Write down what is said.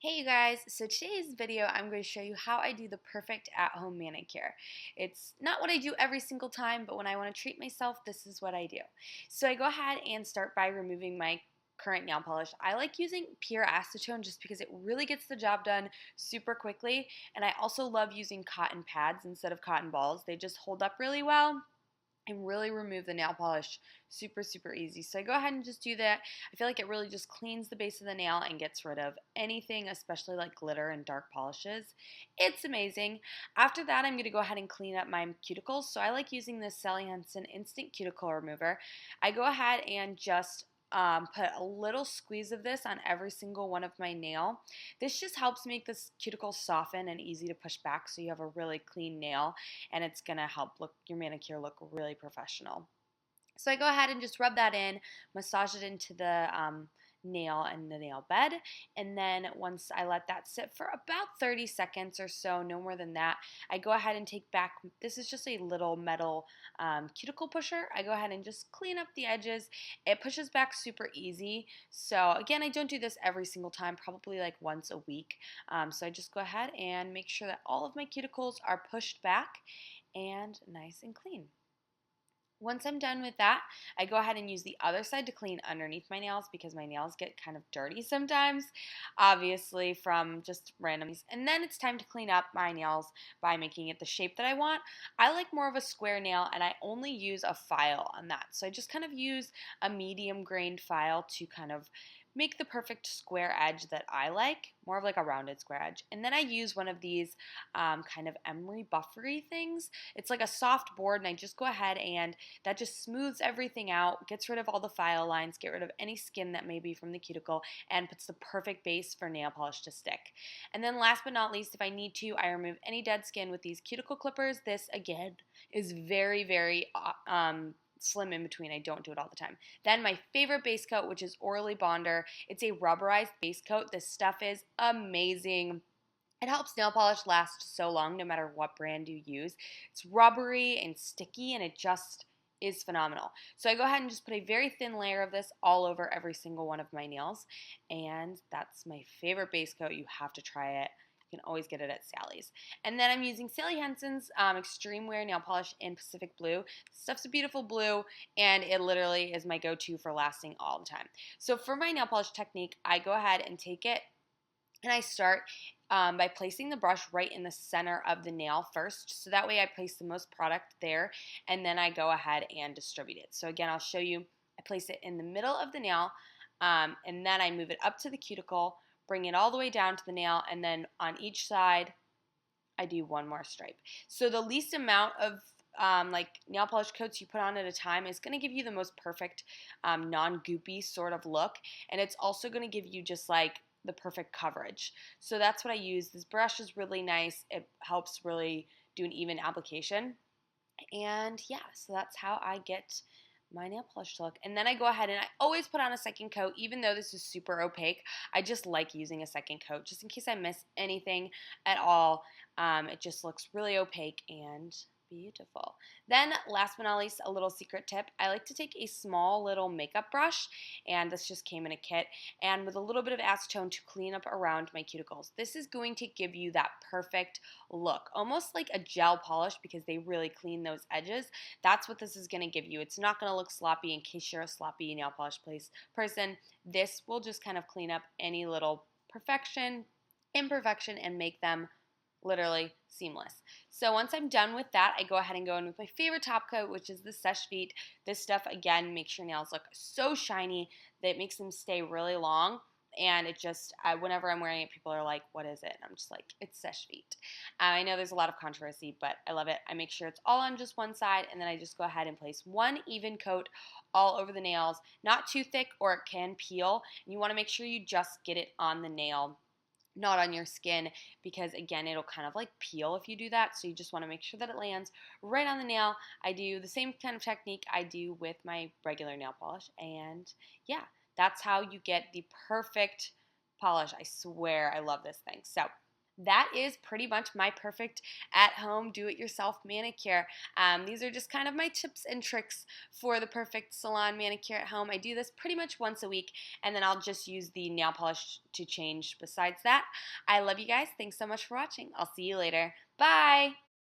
Hey you guys, so today's video I'm going to show you how I do the perfect at-home manicure. It's not what I do every single time, but when I want to treat myself, this is what I do. So I go ahead and start by removing my current nail polish. I like using pure acetone just because it really gets the job done super quickly, and I also love using cotton pads instead of cotton balls. They just hold up really well and really remove the nail polish super easy. So I go ahead and just do that. I feel like it really just cleans the base of the nail and gets rid of anything, especially like glitter and dark polishes. It's amazing. After that, I'm going to go ahead and clean up my cuticles. So I like using this Sally Hansen Instant Cuticle Remover. I go ahead and just put a little squeeze of this on every single one of my nail. This just helps make this cuticle soften and easy to push back so you have a really clean nail, and it's going to help look your manicure look really professional. So I go ahead and just rub that in, massage it into the nail and the nail bed, and then once I let that sit for about 30 seconds or so, no more than that, I go ahead and take back, this is just a little metal cuticle pusher. I go ahead and just clean up the edges. It pushes back super easy. So again, I don't do this every single time, probably like once a week. So I just go ahead and make sure that all of my cuticles are pushed back and nice and clean. Once I'm done with that, I go ahead and use the other side to clean underneath my nails because my nails get kind of dirty sometimes, obviously from just random. And then it's time to clean up my nails by making it the shape that I want. I like more of a square nail, and I only use a file on that. So I just kind of use a medium grained file to kind of make the perfect square edge that I like, more of like a rounded square edge. And then I use one of these kind of emery buffery things. It's like a soft board, and I just go ahead and that just smooths everything out, gets rid of all the file lines, get rid of any skin that may be from the cuticle, and puts the perfect base for nail polish to stick. And then last but not least, if I need to, I remove any dead skin with these cuticle clippers. This, again, is very slim in between. I don't do it all the time. Then my favorite base coat, which is Orly Bonder. It's a rubberized base coat. This stuff is amazing. It helps nail polish last so long no matter what brand you use. It's rubbery and sticky, and it just is phenomenal. So I go ahead and just put a very thin layer of this all over every single one of my nails, and that's my favorite base coat. You have to try it. You can always get it at Sally's. And then I'm using Sally Hansen's Extreme Wear Nail Polish in Pacific Blue. This stuff's a beautiful blue, and it literally is my go-to for lasting all the time. So for my nail polish technique, I go ahead and take it, and I start by placing the brush right in the center of the nail first. So that way I place the most product there, and then I go ahead and distribute it. So again, I'll show you. I place it in the middle of the nail, and then I move it up to the cuticle, bring it all the way down to the nail, and then on each side, I do one more stripe. So the least amount of like nail polish coats you put on at a time is going to give you the most perfect non-goopy sort of look, and it's also going to give you just like the perfect coverage. So that's what I use. This brush is really nice. It helps really do an even application. And yeah, so that's how I get my nail polish to look. And then I go ahead and I always put on a second coat, even though this is super opaque. I just like using a second coat just in case I miss anything at all. It just looks really opaque and beautiful. Then last but not least, a little secret tip. I like to take a small little makeup brush, and this just came in a kit, and with a little bit of acetone to clean up around my cuticles. This is going to give you that perfect look, almost like a gel polish because they really clean those edges. That's what this is going to give you. It's not going to look sloppy in case you're a sloppy nail polish person. This will just kind of clean up any little imperfection, and make them literally seamless. So once I'm done with that, I go ahead and go in with my favorite top coat, which is the Seche Vite. This stuff, again, makes your nails look so shiny that it makes them stay really long. And it just, whenever I'm wearing it, people are like, what is it? And I'm just like, it's Seche Vite. I know there's a lot of controversy, but I love it. I make sure it's all on just one side, and then I just go ahead and place one even coat all over the nails. Not too thick or it can peel. And you want to make sure you just get it on the nail, not on your skin, because again, it'll kind of like peel if you do that. So you just want to make sure that it lands right on the nail. I do the same kind of technique I do with my regular nail polish, and yeah, that's how you get the perfect polish. I swear I love this thing. So that is pretty much my perfect at-home do-it-yourself manicure. These are just kind of my tips and tricks for the perfect salon manicure at home. I do this pretty much once a week, and then I'll just use the nail polish to change besides that. I love you guys. Thanks so much for watching. I'll see you later. Bye!